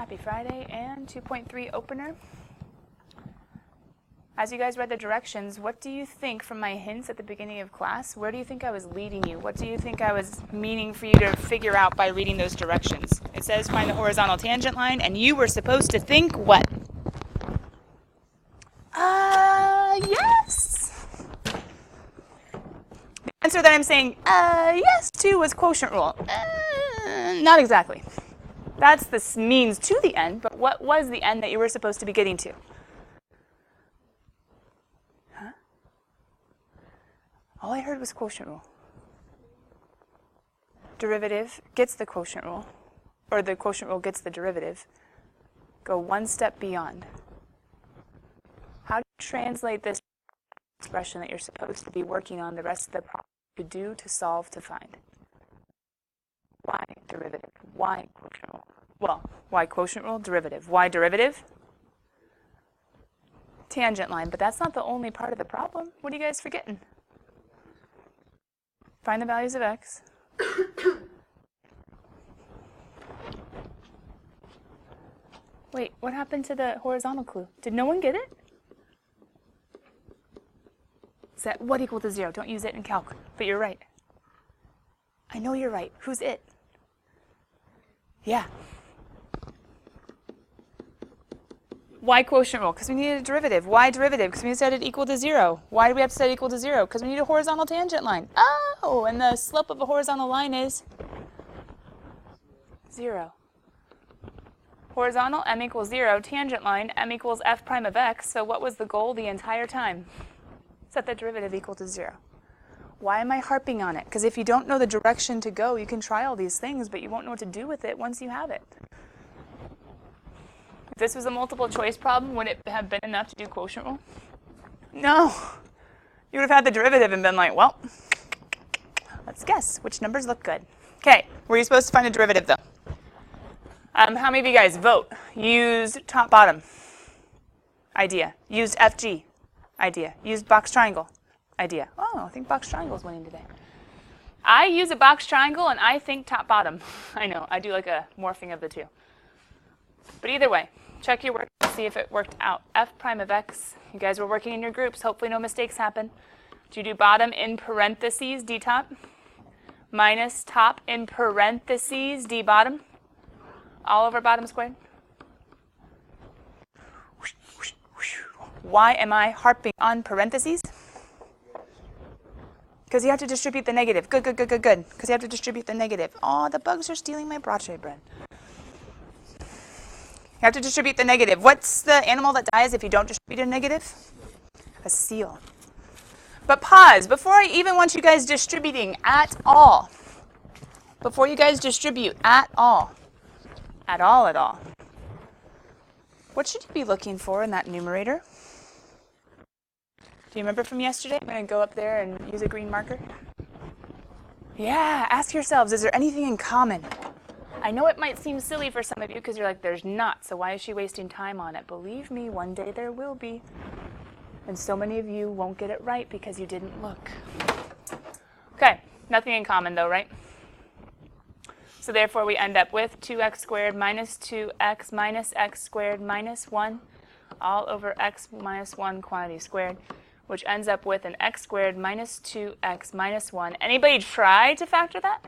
Happy Friday and 2.3 opener. As you guys read the directions, what do you think from my hints at the beginning of class? Where do you think I was leading you? What do you think I was meaning for you to figure out by reading those directions? It says find the horizontal tangent line, and you were supposed to think what? Yes. The answer that I'm saying yes to was quotient rule. Not exactly. That's the means to the end, but what was the end that you were supposed to be getting to? Huh? All I heard was quotient rule. Derivative gets the quotient rule, or the quotient rule gets the derivative. Go one step beyond. How do you translate this expression that you're supposed to be working on the rest of the problem to do, to solve, to find? Why derivative? Why quotient rule? Well, why quotient rule? Derivative. Why derivative? Tangent line, but that's not the only part of the problem. What are you guys forgetting? Find the values of x. Wait, what happened to the horizontal clue? Did no one get it? Set what equal to 0? Don't use it in calc, but you're right. I know you're right. Who's it? Yeah. Why quotient rule? Because we needed a derivative. Why derivative? Because we set it equal to 0. Why do we have to set it equal to 0? Because we need a horizontal tangent line. Oh, and the slope of a horizontal line is 0. Horizontal, m equals 0. Tangent line, m equals f prime of x. So what was the goal the entire time? Set the derivative equal to 0. Why am I harping on it? Because if you don't know the direction to go, you can try all these things, but you won't know what to do with it once you have it. If this was a multiple choice problem, would it have been enough to do quotient rule? No. You would have had the derivative and been like, well, let's guess which numbers look good. Okay, were you supposed to find a derivative though? How many of you guys vote? Used top bottom idea. Used FG idea. Used box triangle idea. Oh, I think box triangle is winning today. I use a box triangle and I think top bottom. I know, I do like a morphing of the two. But either way, check your work to see if it worked out. F prime of x, you guys were working in your groups, hopefully no mistakes happen. Do you do bottom in parentheses, d top, minus top in parentheses, d bottom, all over bottom squared? Why am I harping on parentheses? Because you have to distribute the negative. Good. Because you have to distribute the negative. Oh, the bugs are stealing my brace bread. You have to distribute the negative. What's the animal that dies if you don't distribute a negative? A seal. But pause. Before I even want you guys distributing at all. Before you guys distribute at all. At all. What should you be looking for in that numerator? Do you remember from yesterday? I'm going to go up there and use a green marker. Yeah, ask yourselves, is there anything in common? I know it might seem silly for some of you because you're like, there's not, so why is she wasting time on it? Believe me, one day there will be. And so many of you won't get it right because you didn't look. Okay, nothing in common though, right? So therefore we end up with 2x squared minus 2x minus x squared minus 1 all over x minus 1 quantity squared, which ends up with an x squared minus 2x minus 1. Anybody try to factor that?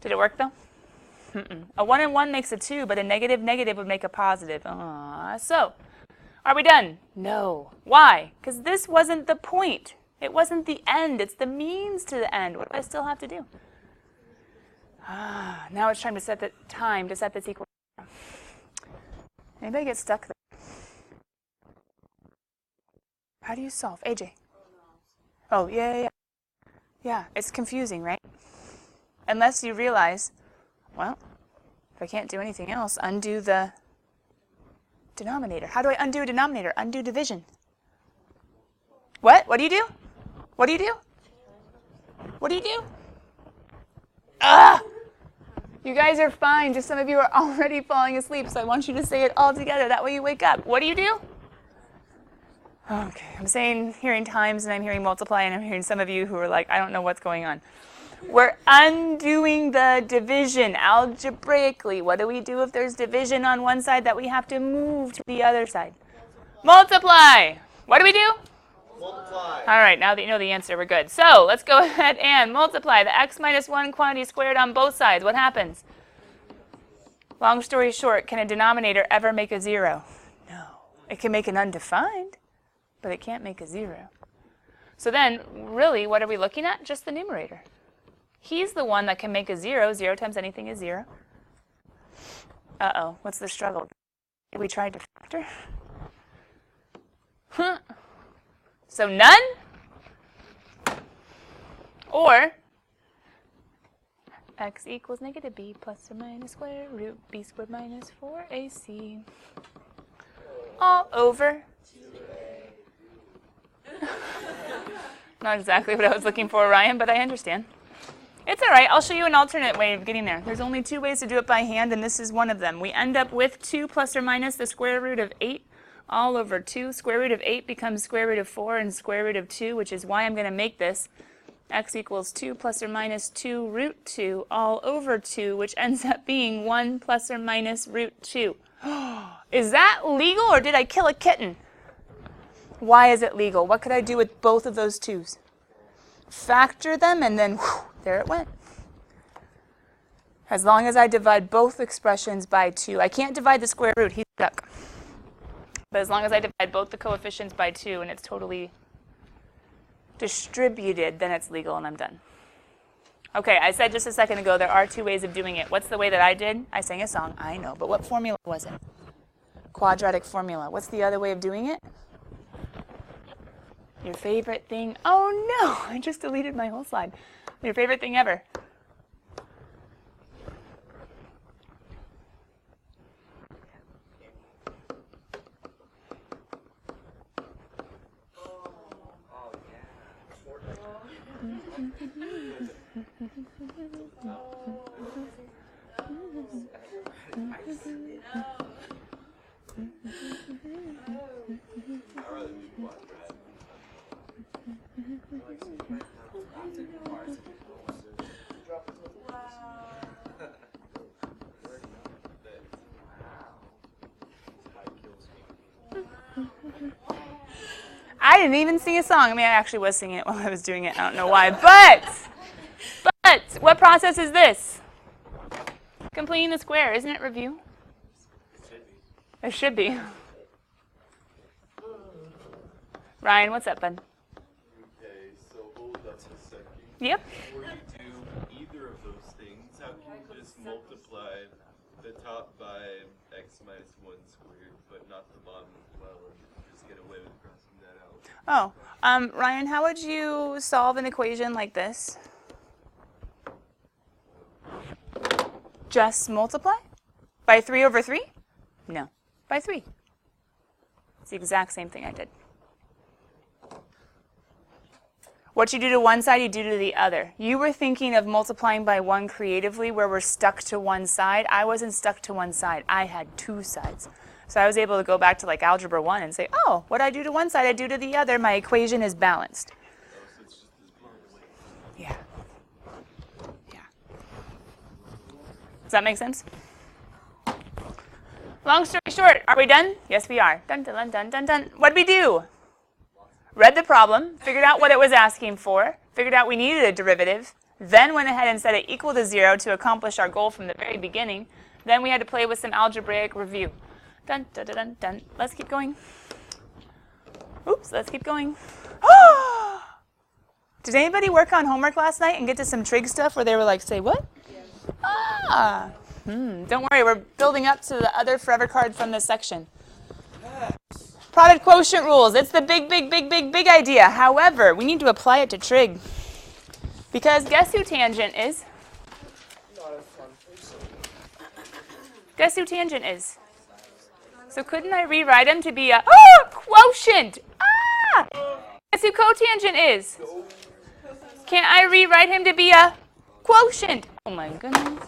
Did it work though? A 1 and 1 makes a 2, but a negative would make a positive. So, are we done? No. Why? Because this wasn't the point. It wasn't the end. It's the means to the end. What do I still have to do? Now it's time to set this equal. Anybody get stuck there? How do you solve? AJ? Oh, yeah. Yeah, it's confusing, right? Unless you realize, well, if I can't do anything else, undo the denominator. How do I undo a denominator? Undo division. What? What do you do? What do you do? What do you do? You guys are fine. Just some of you are already falling asleep, so I want you to say it all together. That way you wake up. What do you do? Okay, I'm saying hearing times, and I'm hearing multiply, and I'm hearing some of you who are like, I don't know what's going on. We're undoing the division algebraically. What do we do if there's division on one side that we have to move to the other side? Multiply. What do we do? Multiply. All right, now that you know the answer, we're good. So let's go ahead and multiply the x minus 1 quantity squared on both sides. What happens? Long story short, can a denominator ever make a 0? No. It can make an undefined, but it can't make a 0. So then, really, what are we looking at? Just the numerator. He's the one that can make a 0. 0 times anything is 0. Uh-oh, what's the struggle? We tried to factor. So none? Or x equals negative b plus or minus square root b squared minus 4ac all over. Not exactly what I was looking for, Ryan, but I understand. It's all right. I'll show you an alternate way of getting there. There's only 2 ways to do it by hand, and this is one of them. We end up with 2 plus or minus the square root of 8 all over 2. Square root of 8 becomes square root of 4 and square root of 2, which is why I'm going to make this x equals 2 plus or minus 2 root 2 all over 2, which ends up being 1 plus or minus root 2. Is that legal, or did I kill a kitten? Why is it legal? What could I do with both of those 2's? Factor them, and then whew, there it went. As long as I divide both expressions by 2. I can't divide the square root. He's stuck. But as long as I divide both the coefficients by 2 and it's totally distributed, then it's legal and I'm done. Okay, I said just a second ago there are 2 ways of doing it. What's the way that I did? I sang a song, I know, but what formula was it? Quadratic formula. What's the other way of doing it? Your favorite thing. Oh no, I just deleted my whole slide. Your favorite thing ever. I didn't even sing a song. I mean, I actually was singing it while I was doing it. I don't know why. But what process is this? Completing the square. Isn't it review? It should be. Ryan, what's up, bud? Okay, so hold up a second. Yep. Before you do either of those things, how can you just multiply the top by x minus 1 squared, but not the bottom as well, and just get away with crossing that out? Oh, Ryan, how would you solve an equation like this? Just multiply? By 3 over 3? No, by 3. It's the exact same thing I did. What you do to one side, you do to the other. You were thinking of multiplying by 1 creatively where we're stuck to one side. I wasn't stuck to one side. I had 2 sides. So I was able to go back to like Algebra 1 and say, oh, what I do to one side, I do to the other. My equation is balanced. Yeah. Yeah. Does that make sense? Long story short, are we done? Yes, we are. Dun, dun, dun, dun, dun. What did we do? Read the problem, figured out what it was asking for, figured out we needed a derivative, then went ahead and set it equal to 0 to accomplish our goal from the very beginning. Then we had to play with some algebraic review. Dun, dun, dun, dun, dun. Let's keep going. Oops, let's keep going. Did anybody work on homework last night and get to some trig stuff where they were like, say what? Yes. Ah. Don't worry, we're building up to the other forever card from this section. Product quotient rules. It's the big idea. However, we need to apply it to trig. Because guess who tangent is? Guess who tangent is? So couldn't I rewrite him to be a quotient? Ah! Guess who cotangent is? Can't I rewrite him to be a quotient? Oh my goodness.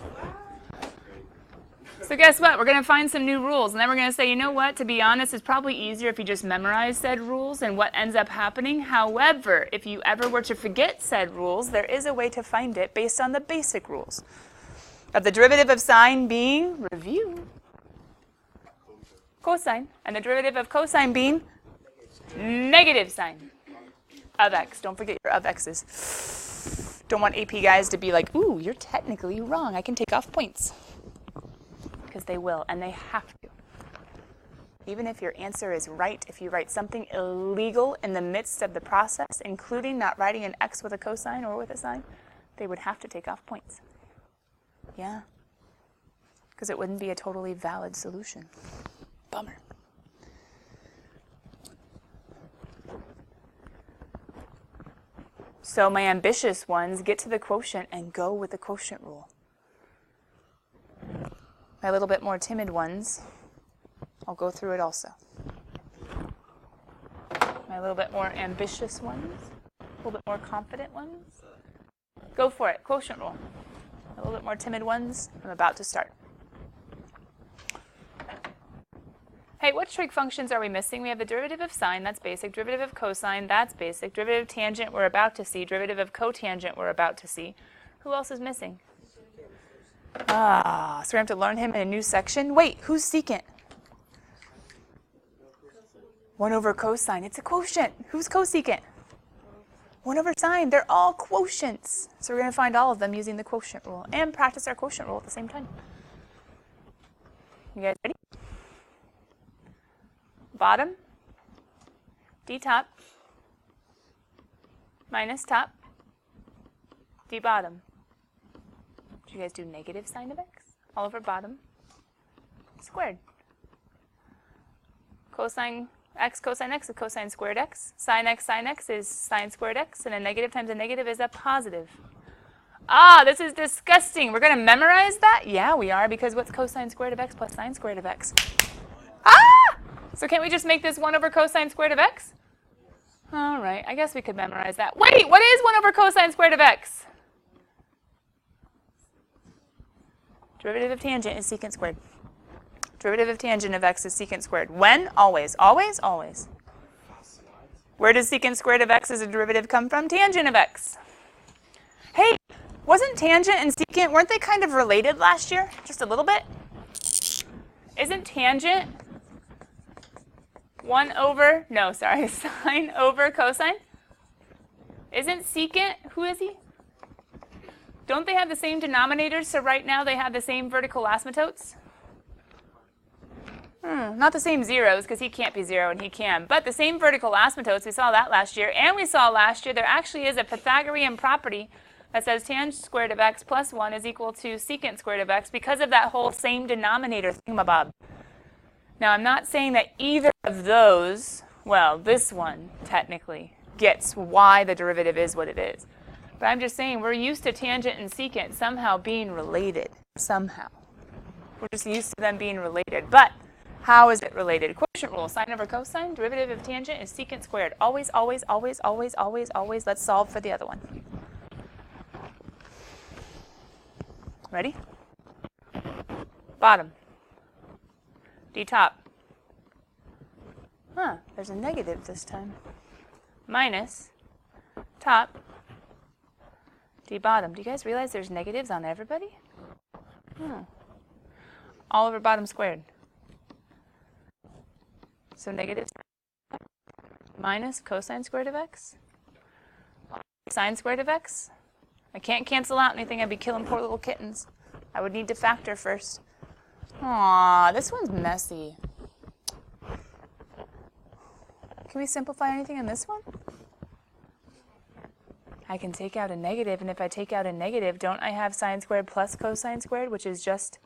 So guess what? We're going to find some new rules, and then we're going to say, you know what? To be honest, it's probably easier if you just memorize said rules and what ends up happening. However, if you ever were to forget said rules, there is a way to find it based on the basic rules of the derivative of sine being, review, cosine, and the derivative of cosine being negative sine of x. Don't forget your of x's. Don't want AP guys to be like, ooh, you're technically wrong. I can take off points. Because they will, and they have to. Even if your answer is right, if you write something illegal in the midst of the process, including not writing an x with a cosine or with a sine, they would have to take off points. Yeah. Because it wouldn't be a totally valid solution. Bummer. So my ambitious ones get to the quotient and go with the quotient rule. My little bit more timid ones, I'll go through it also. My little bit more ambitious ones, a little bit more confident ones, go for it, quotient rule. A little bit more timid ones, I'm about to start. Hey, what trig functions are we missing? We have the derivative of sine, that's basic, derivative of cosine, that's basic, derivative of tangent we're about to see, derivative of cotangent we're about to see. Who else is missing? So we're going to have to learn him in a new section. Wait, who's secant? 1 over cosine. It's a quotient. Who's cosecant? 1 over sine. They're all quotients. So we're going to find all of them using the quotient rule and practice our quotient rule at the same time. You guys ready? Bottom, d top, minus top, d bottom. Did you guys do negative sine of x? All over bottom, squared. Cosine x is cosine squared x. Sine x is sine squared x. And a negative times a negative is a positive. Ah, this is disgusting. We're going to memorize that? Yeah, we are, because what's cosine squared of x plus sine squared of x? Ah! So can't we just make this 1 over cosine squared of x? All right, I guess we could memorize that. Wait, what is 1 over cosine squared of x? Derivative of tangent is secant squared. Derivative of tangent of x is secant squared. When? Always. Always? Always. Where does secant squared of x as a derivative come from? Tangent of x. Hey, wasn't tangent and secant, weren't they kind of related last year? Just a little bit? Isn't tangent 1 over, no, sorry, sine over cosine? Isn't secant, who is he? Don't they have the same denominators, so right now they have the same vertical asymptotes? Not the same zeros, because he can't be 0 and he can, but the same vertical asymptotes. We saw that last year, and we saw last year there actually is a Pythagorean property that says tan squared of x plus 1 is equal to secant squared of x because of that whole same denominator thingamabob. Now, I'm not saying that either of those, well, this one technically gets why the derivative is what it is. But I'm just saying we're used to tangent and secant somehow being related. Somehow. We're just used to them being related. But how is it related? Quotient rule, sine over cosine, derivative of tangent is secant squared. Always, always, always, always, always, always. Let's solve for the other one. Ready? Bottom. D top. There's a negative this time. Minus top d bottom. Do you guys realize there's negatives on everybody? All over bottom squared. So negative minus cosine squared of x, sine squared of x. I can't cancel out anything. I'd be killing poor little kittens. I would need to factor first. Aw, this one's messy. Can we simplify anything in this one? I can take out a negative, and if I take out a negative, don't I have sine squared plus cosine squared, which is just,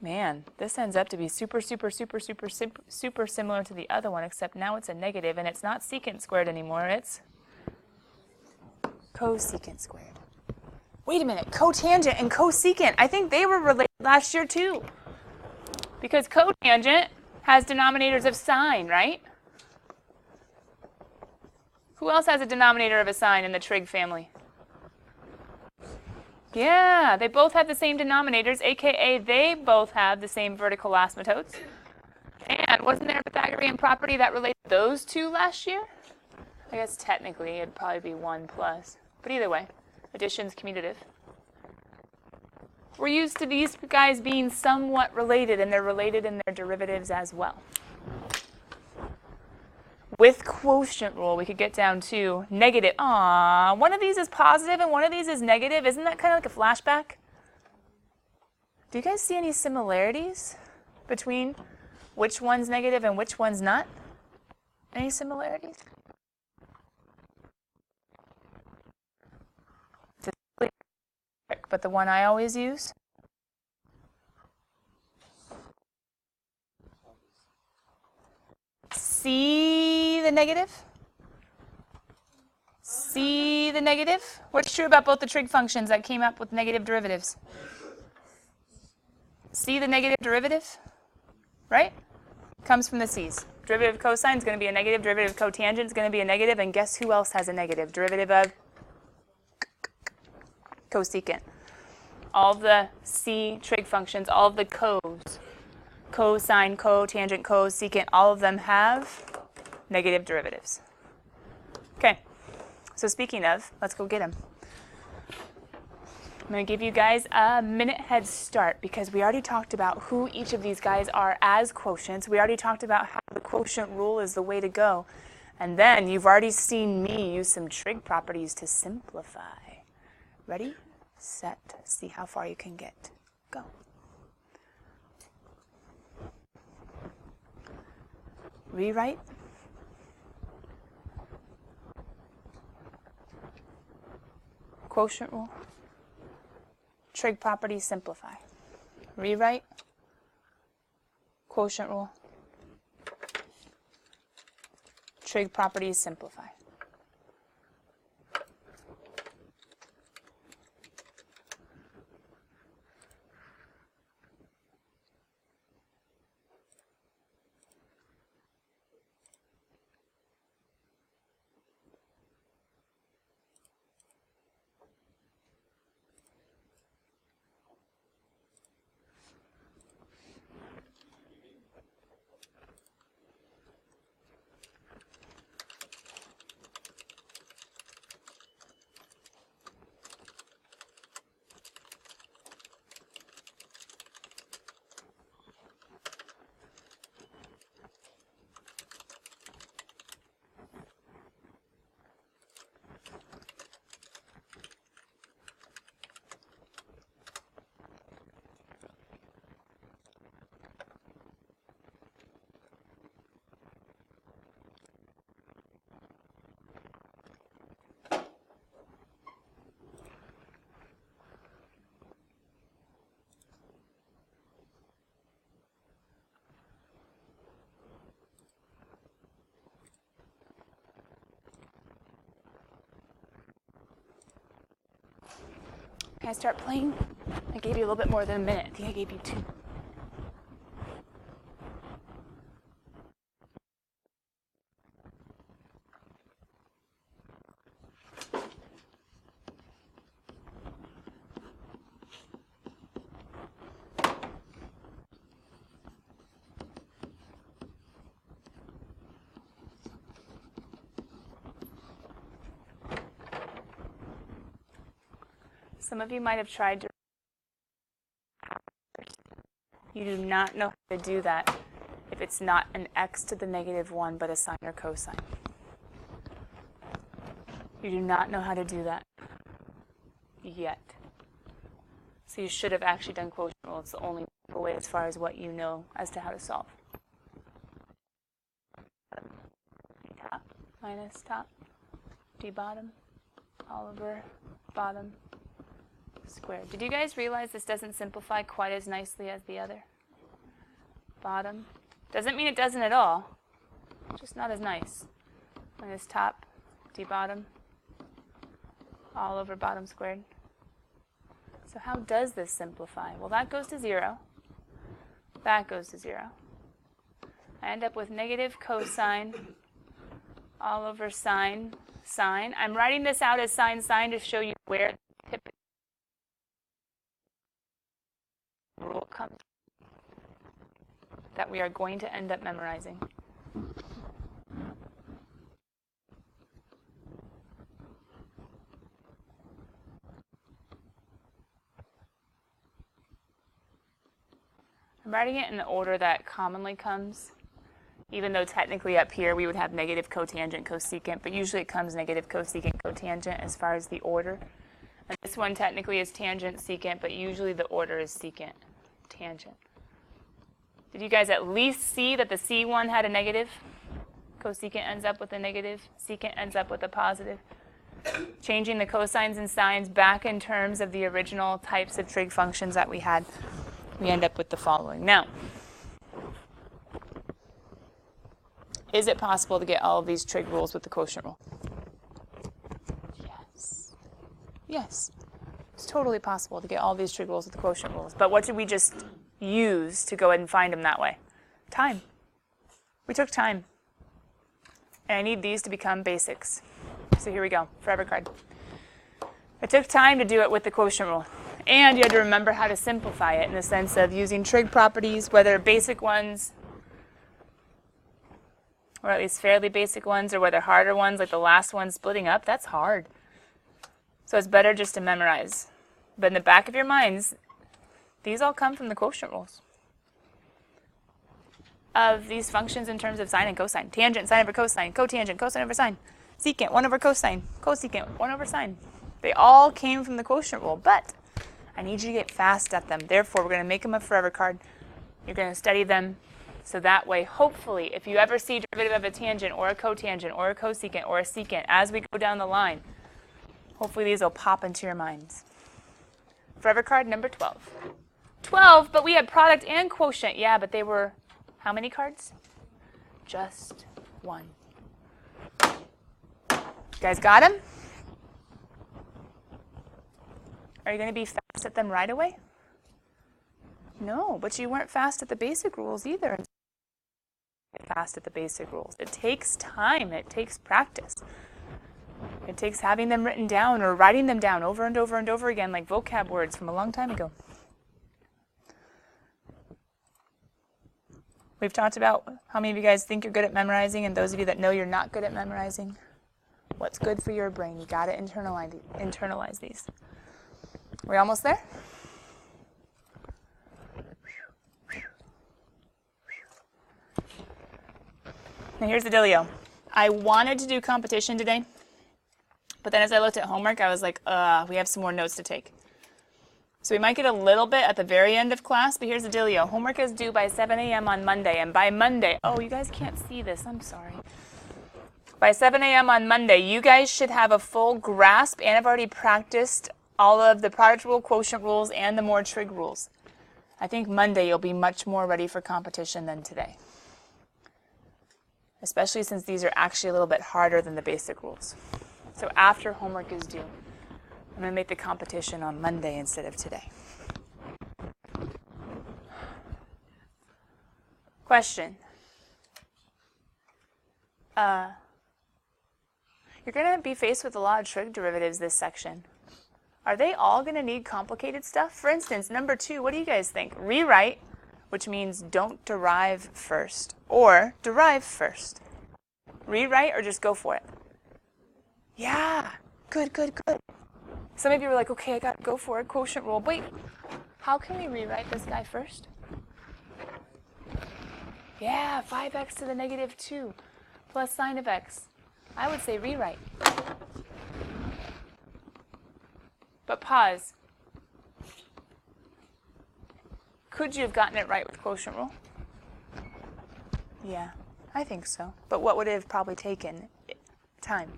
man, this ends up to be super similar to the other one, except now it's a negative, and it's not secant squared anymore, it's cosecant squared. Wait a minute, cotangent and cosecant, I think they were related last year too. Because cotangent has denominators of sine, right? Who else has a denominator of a sine in the trig family? Yeah, they both have the same denominators, aka they both have the same vertical asymptotes. And wasn't there a Pythagorean property that related those two last year? I guess technically it'd probably be 1 plus. But either way, addition's commutative. We're used to these guys being somewhat related, and they're related in their derivatives as well. With quotient rule, we could get down to negative. One of these is positive and one of these is negative. Isn't that kind of like a flashback? Do you guys see any similarities between which one's negative and which one's not? Any similarities? But the one I always use. See the negative? See the negative? What's true about both the trig functions that came up with negative derivatives? See the negative derivative? Right? Comes from the c's. Derivative of cosine is going to be a negative. Derivative of cotangent is going to be a negative. And guess who else has a negative? Derivative of cosecant. All of the c trig functions, all of the cos, cosine, cotangent, cosecant, all of them have negative derivatives. Okay, so speaking of, let's go get them. I'm going to give you guys a minute head start because we already talked about who each of these guys are as quotients. We already talked about how the quotient rule is the way to go. And then you've already seen me use some trig properties to simplify. Ready, set, see how far you can get. Go. Rewrite. Quotient rule. Trig properties, simplify. Rewrite. Quotient rule. Trig properties, simplify. Can I start playing? I gave you a little bit more than a minute. I think I gave you 2. Some of you might have tried to. You do not know how to do that if it's not an x to the negative 1, but a sine or cosine. You do not know how to do that yet. So you should have actually done quotient rule. It's the only way as far as what you know as to how to solve. Top minus top, d bottom, all over bottom squared. Did you guys realize this doesn't simplify quite as nicely as the other? Bottom. Doesn't mean it doesn't at all. Just not as nice. Minus top, d bottom, all over bottom squared. So how does this simplify? Well, that goes to 0. That goes to 0. I end up with negative cosine all over sine, sine. I'm writing this out as sine, sine to show you where typically rule comes that we are going to end up memorizing. I'm writing it in the order that commonly comes, even though technically up here we would have negative cotangent, cosecant, but usually it comes negative cosecant, cotangent as far as the order. And this one technically is tangent, secant, but usually the order is secant, tangent. Did you guys at least see that the C1 had a negative? Cosecant ends up with a negative, secant ends up with a positive. Changing the cosines and sines back in terms of the original types of trig functions that we had, we end up with the following. Now, is it possible to get all of these trig rules with the quotient rule? Yes. Yes. It's totally possible to get all these trig rules with the quotient rules. But what did we just use to go ahead and find them that way? Time. We took time. And I need these to become basics. So here we go, forever card. I took time to do it with the quotient rule. And you had to remember how to simplify it in the sense of using trig properties, whether basic ones, or at least fairly basic ones, or whether harder ones, like the last one splitting up. That's hard. So it's better just to memorize. But in the back of your minds, these all come from the quotient rules of these functions in terms of sine and cosine. Tangent, sine over cosine, cotangent, cosine over sine. Secant, 1 over cosine, cosecant, 1 over sine. They all came from the quotient rule, but I need you to get fast at them. Therefore, we're going to make them a forever card. You're going to study them. So that way, hopefully, if you ever see derivative of a tangent or a cotangent or a cosecant or a secant as we go down the line, hopefully these will pop into your minds. Forever card number 12. 12, but we had product and quotient. Yeah, but they were how many cards? Just one. You guys got them? Are you going to be fast at them right away? No, but you weren't fast at the basic rules either. Fast at the basic rules. It takes time. It takes practice. It takes having them written down or writing them down over and over and over again like vocab words from a long time ago. We've talked about how many of you guys think you're good at memorizing and those of you that know you're not good at memorizing. What's good for your brain? You got to internalize these. We're almost there? Now here's the dealio. I wanted to do competition today, but then as I looked at homework, I was like, we have some more notes to take. So we might get a little bit at the very end of class, but here's the dealio. Homework is due by 7 a.m. on Monday, and by Monday, oh, you guys can't see this, I'm sorry. By 7 a.m. on Monday, you guys should have a full grasp, and I've already practiced all of the product rule, quotient rules, and the more trig rules. I think Monday you'll be much more ready for competition than today, especially since these are actually a little bit harder than the basic rules. So after homework is due, I'm going to make the competition on Monday instead of today. Question. You're going to be faced with a lot of trig derivatives this section. Are they all going to need complicated stuff? For instance, number 2, what do you guys think? Rewrite, which means don't derive first, or derive first. Rewrite or just go for it? Yeah, good, good, good. Some of you were like, okay, I got to go for it, quotient rule. Wait, how can we rewrite this guy first? Yeah, 5x to the negative 2 plus sine of x. I would say rewrite. But pause. Could you have gotten it right with quotient rule? Yeah, I think so. But what would it have probably taken? Time.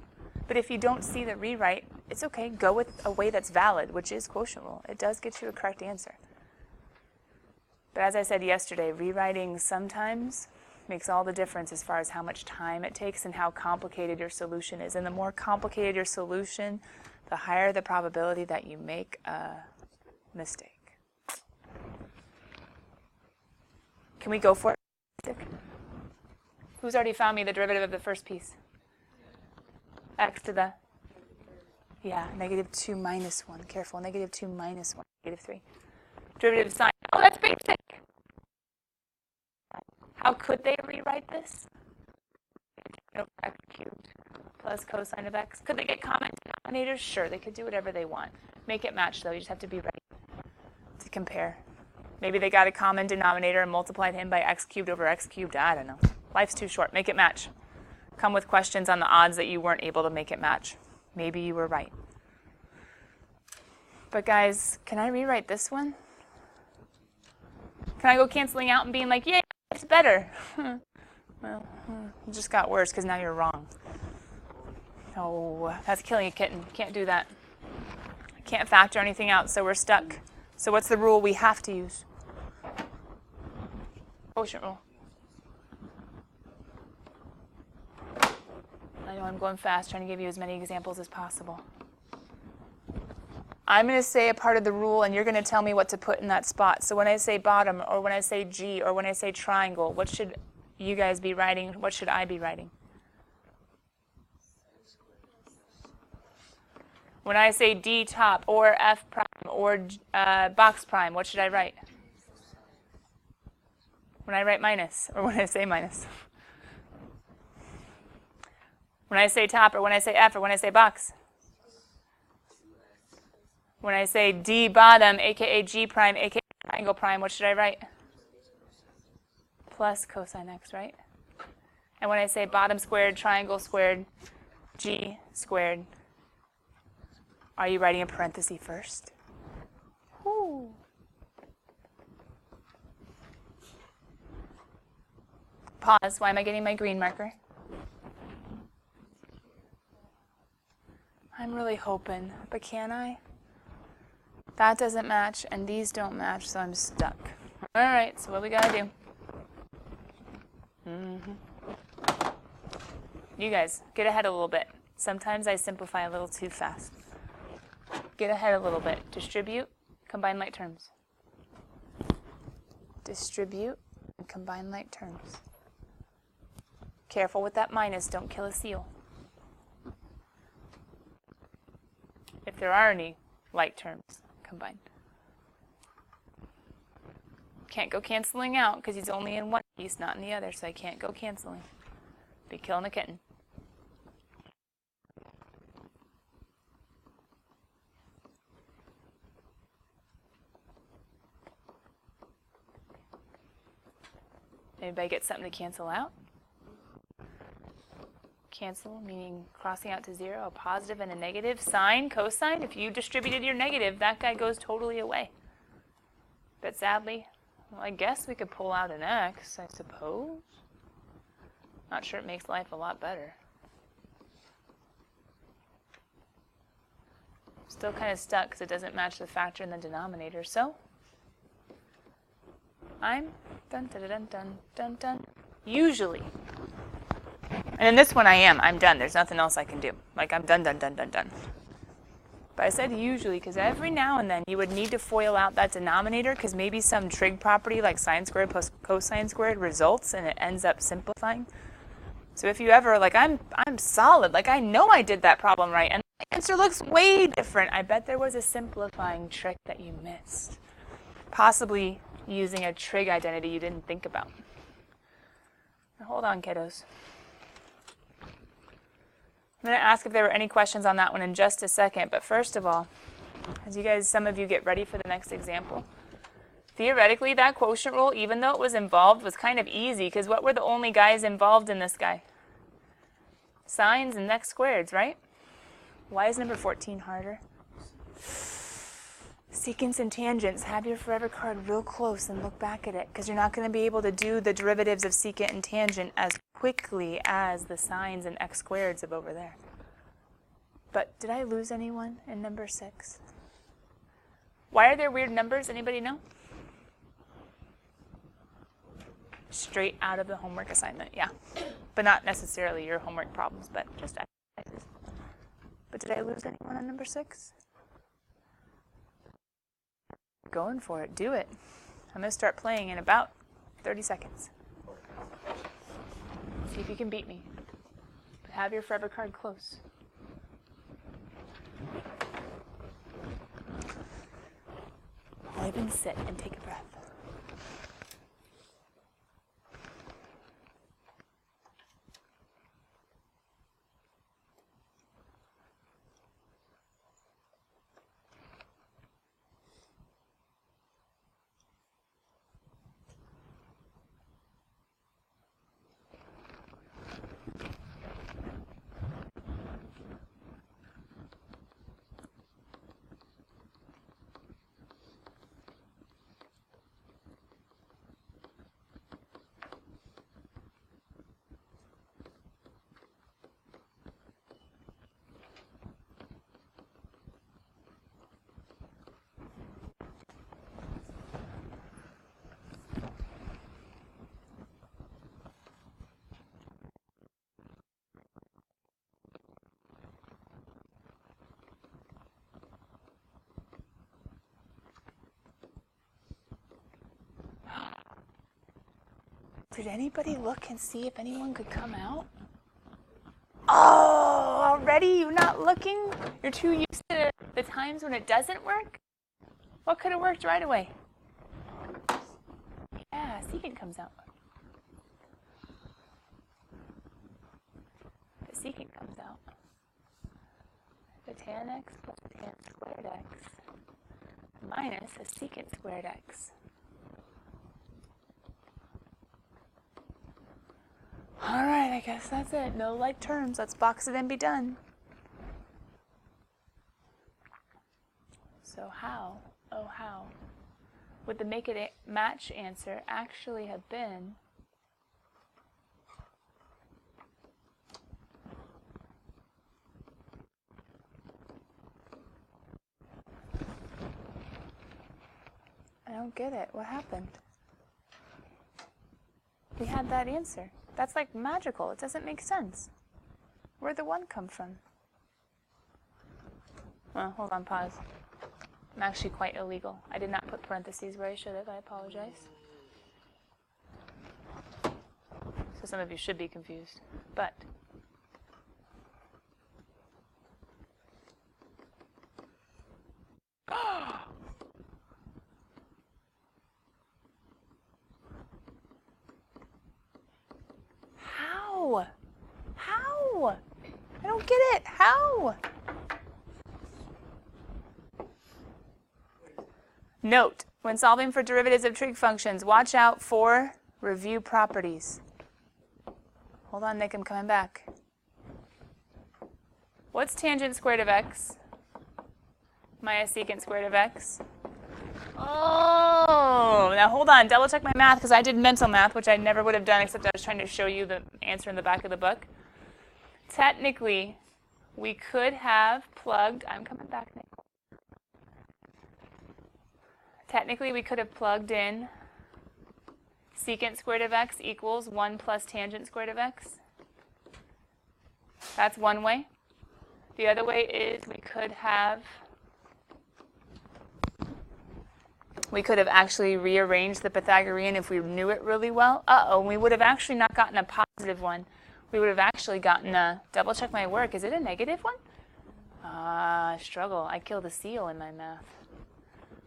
But if you don't see the rewrite, it's okay. Go with a way that's valid, which is quotient rule. It does get you a correct answer. But as I said yesterday, rewriting sometimes makes all the difference as far as how much time it takes and how complicated your solution is. And the more complicated your solution, the higher the probability that you make a mistake. Can we go for it? Who's already found me the derivative of the first piece? X to the, negative 2 minus 1. Careful, negative 2 minus 1, negative 3. Derivative of sine Oh, that's basic. How could they rewrite this? Over x cubed plus cosine of x. Could they get common denominators? Sure, they could do whatever they want. Make it match, though. You just have to be ready to compare. Maybe they got a common denominator and multiplied him by x cubed over x cubed. I don't know. Life's too short. Make it match. Come with questions on the odds that you weren't able to make it match. Maybe you were right. But guys, can I rewrite this one? Can I go canceling out and being like, yay, it's better? Well, it just got worse because now you're wrong. Oh, that's killing a kitten. Can't do that. Can't factor anything out, so we're stuck. So what's the rule we have to use? Quotient rule. I know I'm going fast, trying to give you as many examples as possible. I'm going to say a part of the rule, and you're going to tell me what to put in that spot. So when I say bottom, or when I say G, or when I say triangle, what should you guys be writing? What should I be writing? When I say D top, or F prime, or box prime, what should I write? When I write minus, or when I say minus? When I say top, or when I say F, or when I say box? When I say D bottom, aka G prime, aka triangle prime, what should I write? Plus cosine x, right? And when I say bottom squared, triangle squared, G squared, are you writing a parenthesis first? Woo. Pause. Why am I getting my green marker? I'm really hoping, but can I? That doesn't match, and these don't match, so I'm stuck. All right, so what we got to do? You guys, get ahead a little bit. Sometimes I simplify a little too fast. Get ahead a little bit. Distribute, combine like terms. Distribute and combine like terms. Careful with that minus, don't kill a seal. If there are any like terms, combine. Can't go canceling out because he's only in one piece, not in the other, so I can't go canceling. Be killing a kitten. Anybody get something to cancel out? Cancel, meaning crossing out to zero, a positive and a negative. Sine, cosine, if you distributed your negative, that guy goes totally away. But sadly, well, I guess we could pull out an x, I suppose. Not sure it makes life a lot better. Still kind of stuck because it doesn't match the factor in the denominator, so I'm dun dun dun dun dun dun. Usually. And in this one I'm done. There's nothing else I can do. Like I'm done, done, done, done, done. But I said usually because every now and then you would need to FOIL out that denominator because maybe some trig property like sine squared plus cosine squared results and it ends up simplifying. So if you ever, like I'm solid, like I know I did that problem right and the answer looks way different. I bet there was a simplifying trick that you missed. Possibly using a trig identity you didn't think about. Now, hold on, kiddos. I'm going to ask if there were any questions on that one in just a second, but first of all, as you guys, some of you get ready for the next example, theoretically that quotient rule, even though it was involved, was kind of easy because what were the only guys involved in this guy? Sines and x squareds, right? Why is number 14 harder? Secants and tangents. Have your forever card real close and look back at it because you're not going to be able to do the derivatives of secant and tangent as quickly as the sines and x squareds of over there. But did I lose anyone in number 6? Why are there weird numbers? Anybody know? Straight out of the homework assignment, yeah. But not necessarily your homework problems, but just exercises. But did I lose anyone on number 6? Going for it. Do it. I'm going to start playing in about 30 seconds. See if you can beat me. But have your forever card close. I'll even sit and take a breath. Did anybody look and see if anyone could come out? Oh, already you not looking? You're too used to the times when it doesn't work? What could have worked right away? Yeah, secant comes out. The secant comes out. The tan x plus the tan squared x minus the secant squared x. All right, I guess that's it. No like terms. Let's box it and be done. So how, oh how, would the make it match answer actually have been I don't get it. What happened? We had that answer. That's like magical. It doesn't make sense. Where'd the 1 come from? Well, hold on, pause. I'm actually quite illegal. I did not put parentheses where I should have. I apologize. So some of you should be confused. But How? How? I don't get it. How? Note, when solving for derivatives of trig functions, watch out for review properties. Hold on, Nick, I'm coming back. What's tangent squared of x minus secant squared of x? Oh, now hold on, double check my math because I did mental math, which I never would have done except I was trying to show you the answer in the back of the book. Technically, we could have plugged, I'm coming back, Nick. Technically, we could have plugged in secant squared of x equals 1 plus tangent squared of x. That's one way. The other way is we could have actually rearranged the Pythagorean if we knew it really well. Uh-oh, we would have actually not gotten a positive one. We would have actually gotten a, double check my work, is it a negative one? Struggle. I killed a seal in my math.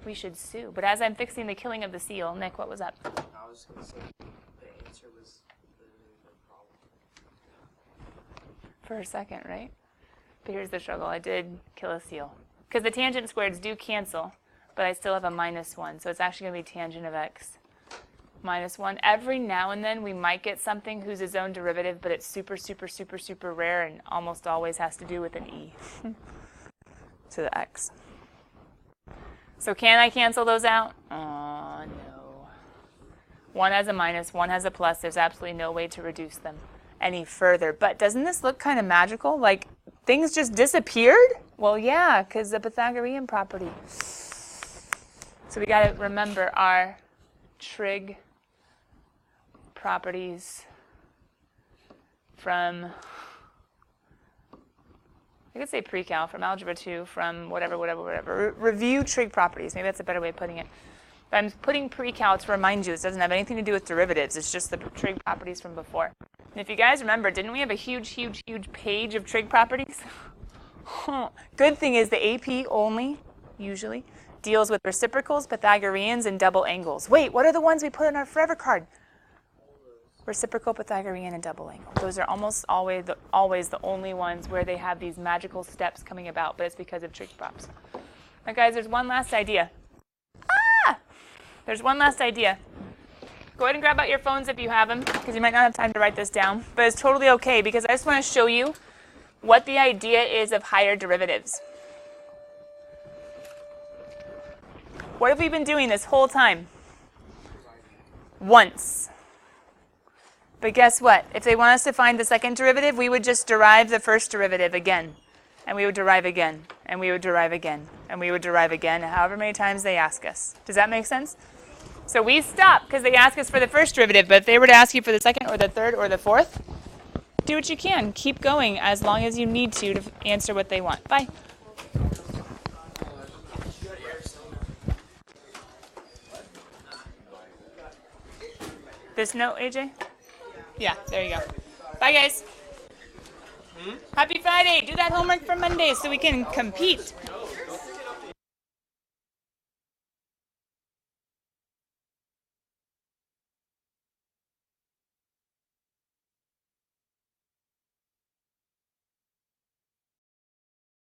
We should sue. But as I'm fixing the killing of the seal, Nick, what was up? I was going to say the answer was the problem. For a second, right? But here's the struggle. I did kill a seal. Because the tangent squareds do cancel, but I still have a minus 1. So it's actually going to be tangent of x minus 1. Every now and then we might get something whose its own derivative, but it's super, super, super, super rare and almost always has to do with an e to the x. So can I cancel those out? Oh, no. One has a minus, one has a plus. There's absolutely no way to reduce them any further. But doesn't this look kind of magical? Like things just disappeared? Well, yeah, because the Pythagorean property. So we got to remember our trig properties from, I could say pre-cal, from algebra 2, from whatever. Review trig properties. Maybe that's a better way of putting it. But I'm putting pre-cal to remind you this doesn't have anything to do with derivatives. It's just the trig properties from before. And if you guys remember, didn't we have a huge page of trig properties? Good thing is the AP only, usually, deals with reciprocals, Pythagoreans, and double angles. Wait, what are the ones we put in our forever card? Reciprocal, Pythagorean, and double angle. Those are almost always the only ones where they have these magical steps coming about, but it's because of trig props. Now, guys, there's one last idea. There's one last idea. Go ahead and grab out your phones if you have them, because you might not have time to write this down. But it's totally okay, because I just want to show you what the idea is of higher derivatives. What have we been doing this whole time? Once. But guess what? If they want us to find the second derivative, we would just derive the first derivative again. And we would derive again. And we would derive again. And we would derive again, however many times they ask us. Does that make sense? So we stop because they ask us for the first derivative. But if they were to ask you for the second or the third or the fourth, do what you can. Keep going as long as you need to answer what they want. Bye. This note, AJ? Yeah, there you go. Bye, guys. Happy Friday. Do that homework for Monday so we can compete.